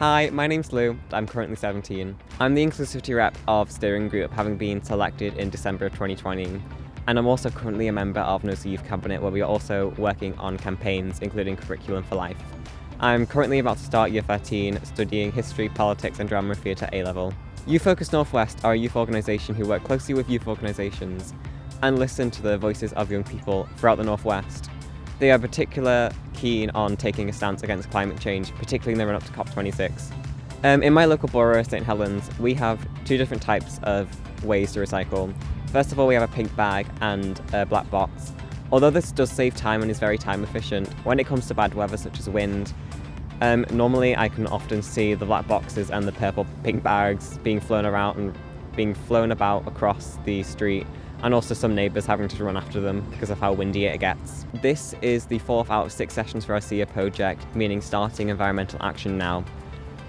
Hi, my name's Lou. I'm currently 17. I'm the inclusivity rep of steering group, having been selected in December of 2020. And I'm also currently a member of NOSA Youth Cabinet, where we are also working on campaigns, including Curriculum for Life. I'm currently about to start Year 13, studying History, Politics and Drama and Theatre A-Level. Youth Focus Northwest are a youth organisation who work closely with youth organisations and listen to the voices of young people throughout the Northwest. They are particularly keen on taking a stance against climate change, particularly in the run-up to COP26. In my local borough, St Helens, we have two different types of ways to recycle. First of all, we have a pink bag and a black box. Although this does save time and is very time efficient, when it comes to bad weather such as wind, normally I can often see the black boxes and the purple pink bags being flown around and being flown about across the street, and also some neighbours having to run after them because of how windy it gets. This is the 4th out of 6 sessions for our S.E.A project, meaning starting environmental action now,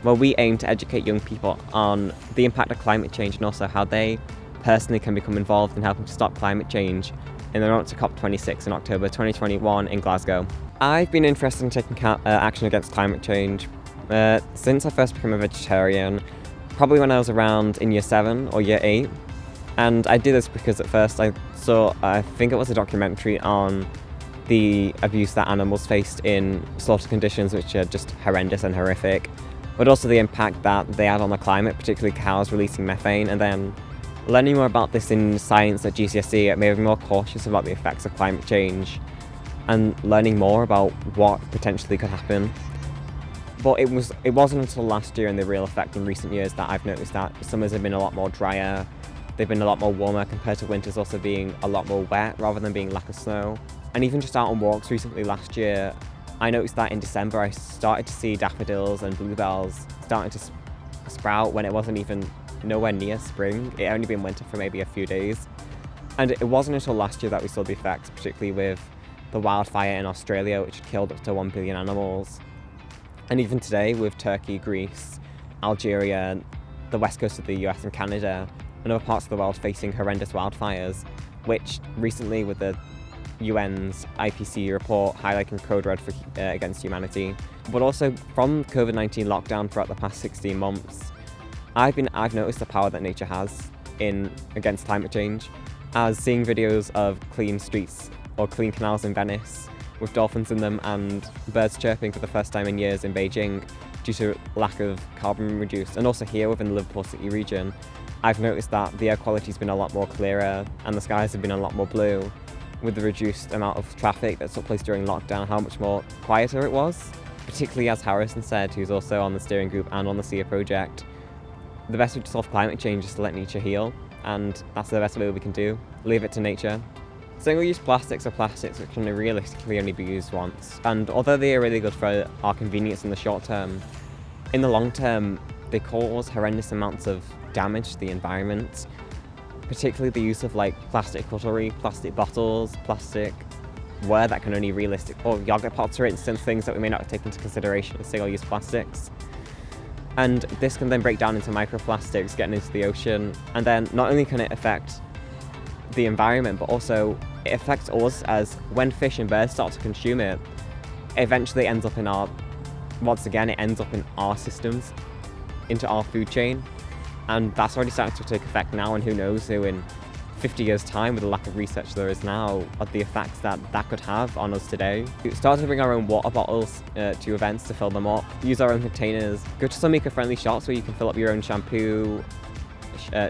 where we aim to educate young people on the impact of climate change and also how they personally can become involved in helping to stop climate change in the run-up to COP26 in October 2021 in Glasgow. I've been interested in taking action against climate change since I first became a vegetarian, probably when I was around in Year 7 or Year 8. And I did this because at first I think it was a documentary on the abuse that animals faced in slaughter conditions, which are just horrendous and horrific, but also the impact that they had on the climate, particularly cows releasing methane. And then learning more about this in science at GCSE, it made me more cautious about the effects of climate change and learning more about what potentially could happen. But it wasn't until last year and the real effect in recent years that I've noticed that summers have been a lot more drier. They've been a lot more warmer compared to winters also being a lot more wet rather than being lack of snow. And even just out on walks recently last year, I noticed that in December I started to see daffodils and bluebells starting to sprout when it wasn't even nowhere near spring. It only been winter for maybe a few days. And it wasn't until last year that we saw the effects, particularly with the wildfire in Australia, which killed up to 1 billion animals. And even today with Turkey, Greece, Algeria, the west coast of the US and Canada, and other parts of the world facing horrendous wildfires, which recently with the UN's IPCC report highlighting code red for against humanity, but also from COVID-19 lockdown throughout the past 16 months, I've noticed the power that nature has against climate change, as seeing videos of clean streets or clean canals in Venice with dolphins in them and birds chirping for the first time in years in Beijing due to lack of carbon reduced, and also here within the Liverpool City region, I've noticed that the air quality's been a lot more clearer and the skies have been a lot more blue with the reduced amount of traffic that took place during lockdown, how much more quieter it was. Particularly as Harrison said, who's also on the steering group and on the S.E.A project, the best way to solve climate change is to let nature heal, and that's the best way we can do. Leave it to nature. Single-use plastics are plastics which can realistically only be used once, and although they are really good for our convenience in the short term, in the long term they cause horrendous amounts of damage to the environment, particularly the use of plastic cutlery, plastic bottles, plastic ware that can only or yogurt pots, for instance, things that we may not take into consideration as single-use plastics. And this can then break down into microplastics getting into the ocean, and then not only can it affect the environment, but also it affects us, as when fish and birds start to consume it, eventually ends up in it ends up in our systems, into our food chain. And that's already starting to take effect now, and who knows who in 50 years time, with the lack of research there is now, of the effects that could have on us today. We start to bring our own water bottles to events to fill them up, use our own containers, go to some eco-friendly shops where you can fill up your own shampoo,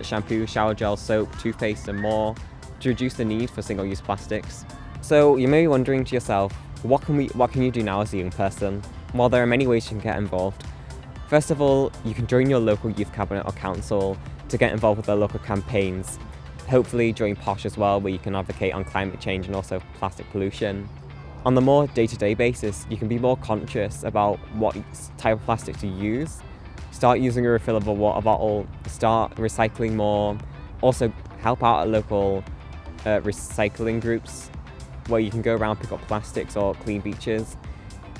shower gel, soap, toothpaste and more, to reduce the need for single-use plastics. So you may be wondering to yourself, what can you do now as a young person? Well, there are many ways you can get involved. First of all, you can join your local youth cabinet or council to get involved with their local campaigns. Hopefully join POSH as well, where you can advocate on climate change and also plastic pollution. On the more day-to-day basis, you can be more conscious about what type of plastic to use. Start using a refillable water bottle, start recycling more. Also help out at local recycling groups where you can go around, pick up plastics or clean beaches,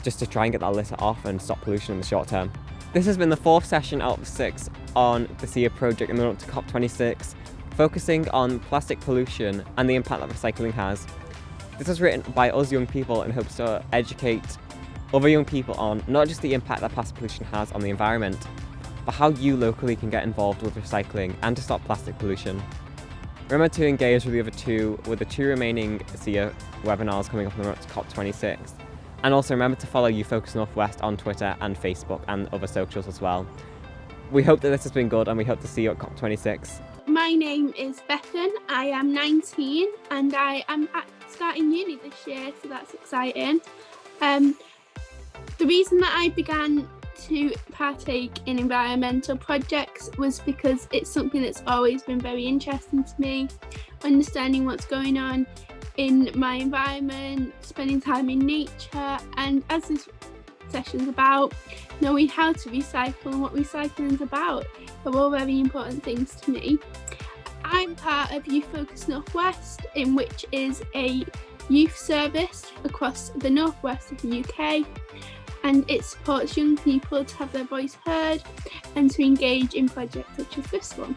just to try and get that litter off and stop pollution in the short term. This has been the 4th session out of 6 on the S.E.A project in the run-up to COP26, focusing on plastic pollution and the impact that recycling has. This was written by us young people in hopes to educate other young people on not just the impact that plastic pollution has on the environment, but how you locally can get involved with recycling and to stop plastic pollution. Remember to engage with the two remaining S.E.A webinars coming up on the run to COP26. And also remember to follow You Focus Northwest on Twitter and Facebook and other socials as well. We hope that this has been good and we hope to see you at COP26. My name is Bethan, I am 19 and I am starting uni this year, so that's exciting. The reason that I began to partake in environmental projects was because it's something that's always been very interesting to me, understanding what's going on in my environment, spending time in nature, and as this session's about, knowing how to recycle and what recycling is about are all very important things to me. I'm part of You Focus Northwest, in which is a youth service across the northwest of the UK, and it supports young people to have their voice heard and to engage in projects such as this one.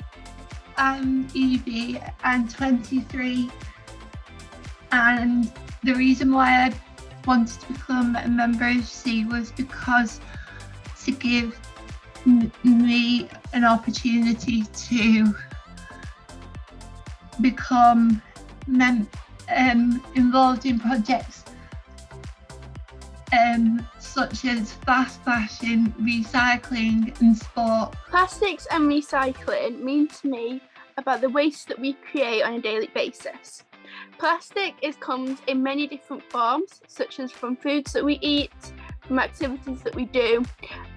I'm Evie, I'm 23, and the reason why I wanted to become a member of S.E.A was because to give me an opportunity to become involved in projects such as fast fashion, recycling and sport. Plastics and recycling mean to me about the waste that we create on a daily basis. Plastic comes in many different forms, such as from foods that we eat, from activities that we do,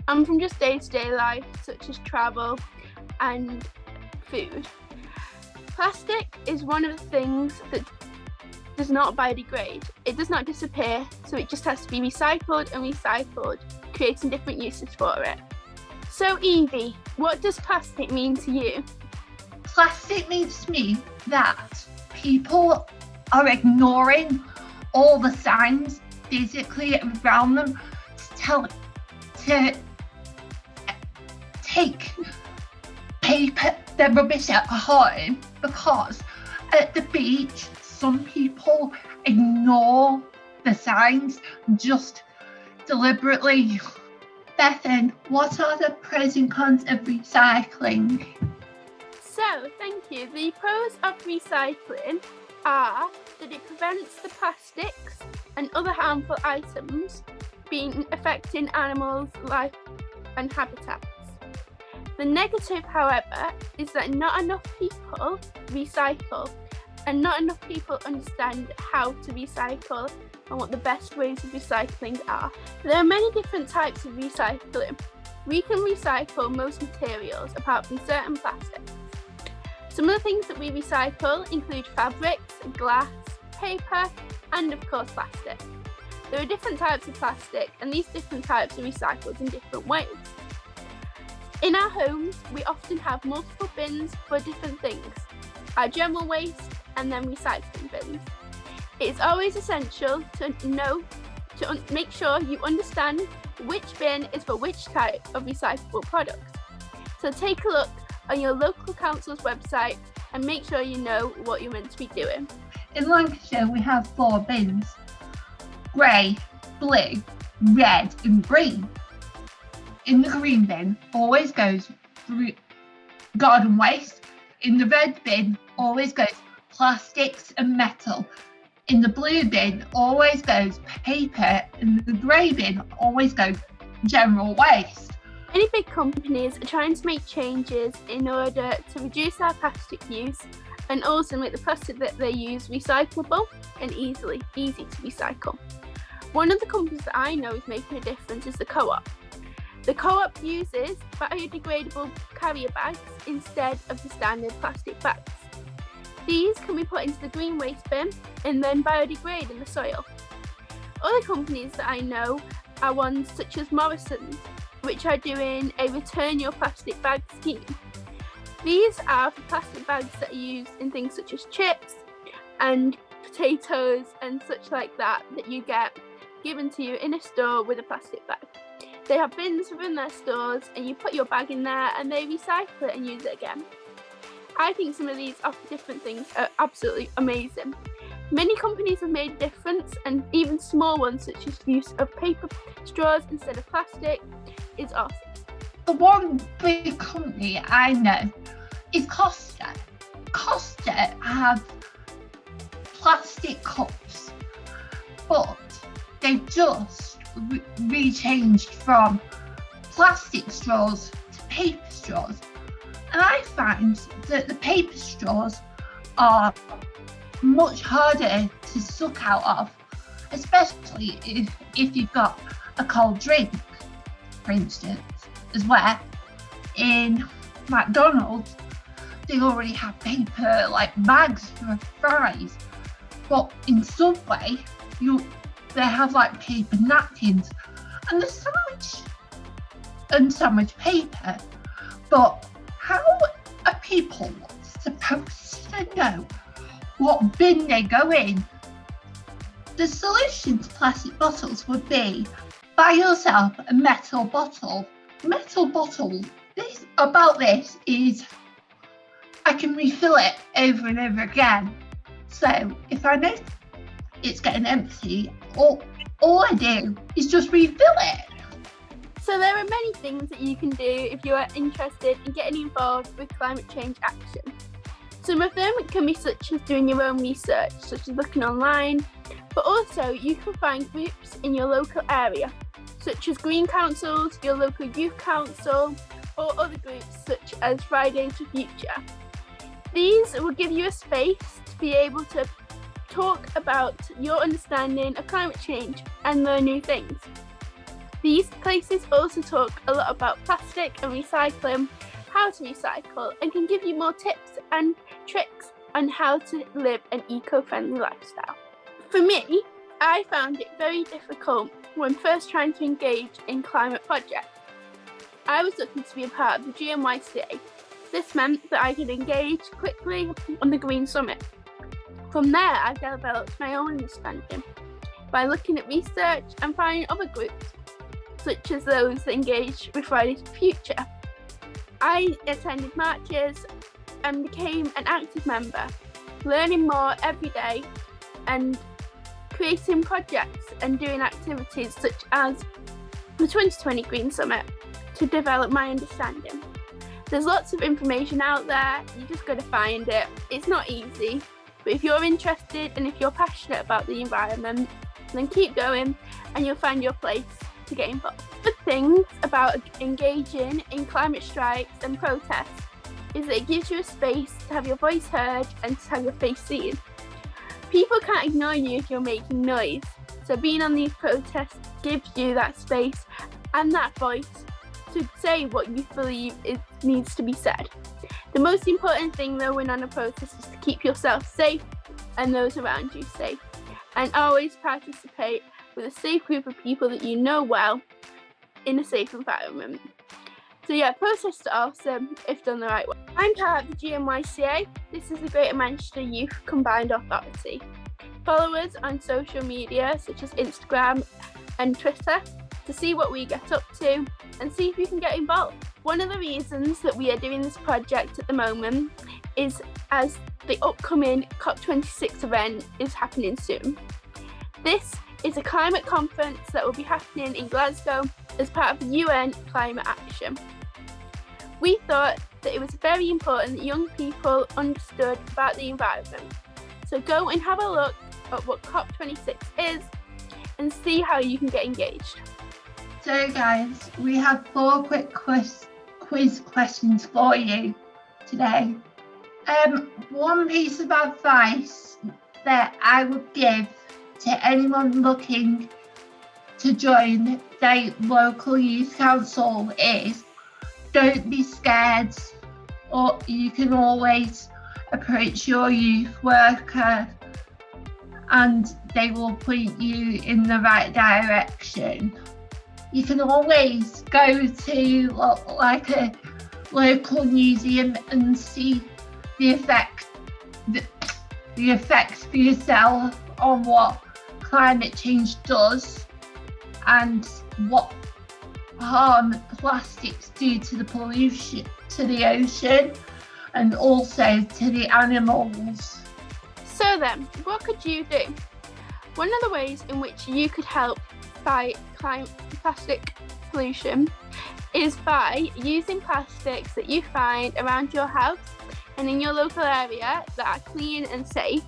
and from just day-to-day life, such as travel and food. Plastic is one of the things that does not biodegrade. It does not disappear, so it just has to be recycled and recycled, creating different uses for it. So Evie, what does plastic mean to you? Plastic means to me that people are ignoring all the signs physically around them to take their rubbish at home, because at the beach some people ignore the signs just deliberately. Bethan, what are the pros and cons of recycling? So, thank you. The pros of recycling are that it prevents the plastics and other harmful items affecting animals' life and habitats. The negative, however, is that not enough people recycle and not enough people understand how to recycle and what the best ways of recycling are. There are many different types of recycling. We can recycle most materials apart from certain plastics. Some of the things that we recycle include fabrics, glass, paper, and of course plastic. There are different types of plastic, and these different types are recycled in different ways. In our homes, we often have multiple bins for different things, our general waste and then recycling bins. It is always essential to make sure you understand which bin is for which type of recyclable products. So take a look on your local council's website and make sure you know what you're meant to be doing. In Lancashire we have 4 bins: grey, blue, red and green. In the green bin always goes garden waste. In the red bin always goes plastics and metal. In the blue bin always goes paper, and the grey bin always goes general waste. Many big companies are trying to make changes in order to reduce our plastic use and also make the plastic that they use recyclable and easy to recycle. One of the companies that I know is making a difference is the Co-op. The Co-op uses biodegradable carrier bags instead of the standard plastic bags. These can be put into the green waste bin and then biodegrade in the soil. Other companies that I know are ones such as Morrison's, which are doing a return your plastic bag scheme. These are for plastic bags that are used in things such as chips and potatoes and such like that you get given to you in a store with a plastic bag. They have bins within their stores and you put your bag in there and they recycle it and use it again. I think some of these offer different things are absolutely amazing. Many companies have made a difference, and even small ones such as use of paper straws instead of plastic is awesome. The one big company I know is Costa. Costa have plastic cups, but they've just rechanged from plastic straws to paper straws. And I find that the paper straws are much harder to suck out of, especially if you've got a cold drink, for instance, as well. In McDonald's, they already have paper like bags for fries, but in Subway, they have like paper napkins and the sandwich paper. But how are people supposed to know what bin they go in? The solution to plastic bottles would be buy yourself a metal bottle. Metal bottle, this is I can refill it over and over again. So if I know it's getting empty, all I do is just refill it. So there are many things that you can do if you are interested in getting involved with climate change action. Some of them can be such as doing your own research, such as looking online, but also you can find groups in your local area, such as green councils, your local youth council, or other groups such as Fridays for Future. These will give you a space to be able to talk about your understanding of climate change and learn new things. These places also talk a lot about plastic and recycling, how to recycle, and can give you more tips and tricks on how to live an eco-friendly lifestyle. For me, I found it very difficult when first trying to engage in climate projects. I was looking to be a part of the GMYCA. This meant that I could engage quickly on the Green Summit. From there, I developed my own understanding by looking at research and finding other groups, such as those that engage with Fridays for Future. I attended marches and became an active member, learning more every day and creating projects and doing activities such as the 2020 Green Summit to develop my understanding. There's lots of information out there, you just got to find it. It's not easy, but if you're interested and if you're passionate about the environment, then keep going and you'll find your place to get involved. The things about engaging in climate strikes and protests is that it gives you a space to have your voice heard and to have your face seen. People can't ignore you if you're making noise, so being on these protests gives you that space and that voice to say what you believe needs to be said. The most important thing though when on a protest is to keep yourself safe and those around you safe, and always participate with a safe group of people that you know well in a safe environment. So yeah, protests are awesome if done the right way. I'm part of the GMYCA. This is the Greater Manchester Youth Combined Authority. Follow us on social media such as Instagram and Twitter to see what we get up to and see if you can get involved. One of the reasons that we are doing this project at the moment is as the upcoming COP26 event is happening soon. This is a climate conference that will be happening in Glasgow as part of the UN Climate Action. We thought that it was very important that young people understood about the environment. So go and have a look at what COP26 is and see how you can get engaged. So guys, we have 4 quick quiz questions for you today. One piece of advice that I would give to anyone looking to join their local youth council is don't be scared, or you can always approach your youth worker and they will point you in the right direction. You can always go to like a local museum and see the effects for yourself on what climate change does and what harm plastics do to the pollution, to the ocean and also to the animals. So then, what could you do? One of the ways in which you could help fight plastic pollution is by using plastics that you find around your house and in your local area that are clean and safe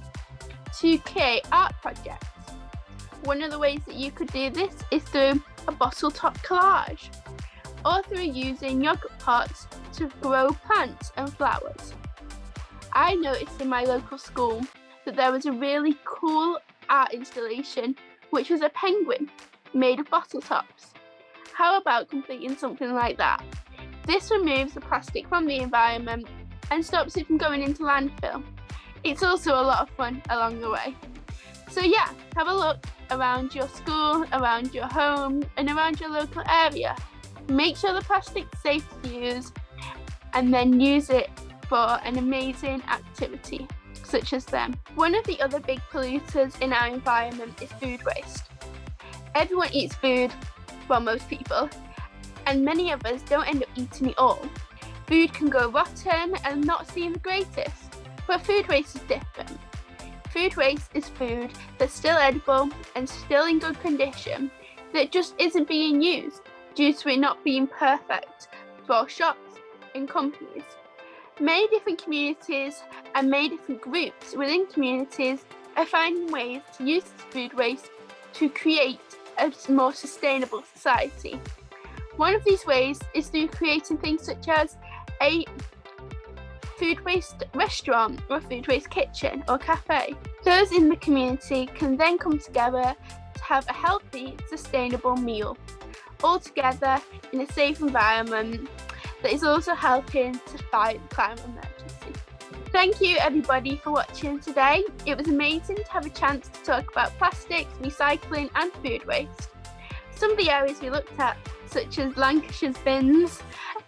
to create art projects. One of the ways that you could do this is through a bottle top collage, or through using yogurt pots to grow plants and flowers. I noticed in my local school that there was a really cool art installation which was a penguin made of bottle tops. How about completing something like that? This removes the plastic from the environment and stops it from going into landfill. It's also a lot of fun along the way. So yeah, have a look around your school, around your home, and around your local area. Make sure the plastic's safe to use, and then use it for an amazing activity, such as them. One of the other big polluters in our environment is food waste. Everyone eats food, well, most people, and many of us don't end up eating it all. Food can go rotten and not seem the greatest, but food waste is different. Food waste is food that's still edible and still in good condition that just isn't being used due to it not being perfect for shops and companies. Many different communities and many different groups within communities are finding ways to use this food waste to create a more sustainable society. One of these ways is through creating things such as a food waste restaurant or food waste kitchen or cafe. Those in the community can then come together to have a healthy, sustainable meal, all together in a safe environment that is also helping to fight the climate emergency. Thank you everybody for watching today. It was amazing to have a chance to talk about plastics, recycling and food waste. Some of the areas we looked at, such as Lancashire's bins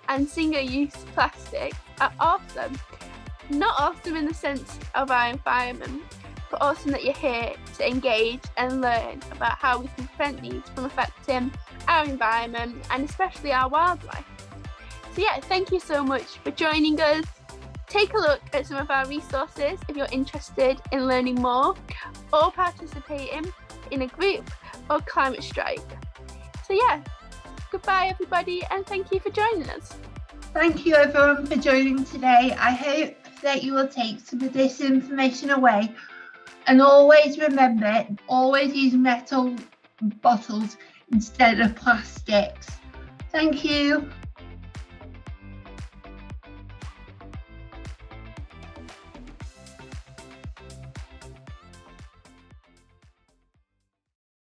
and single-use plastic, are awesome. Not awesome in the sense of our environment, but awesome that you're here to engage and learn about how we can prevent these from affecting our environment and especially our wildlife. So yeah, thank you so much for joining us. Take a look at some of our resources if you're interested in learning more or participating in a group or climate strike. So yeah, goodbye everybody and thank you for joining us. Thank you everyone for joining today. I hope that you will take some of this information away, and always remember, always use metal bottles instead of plastics. Thank you.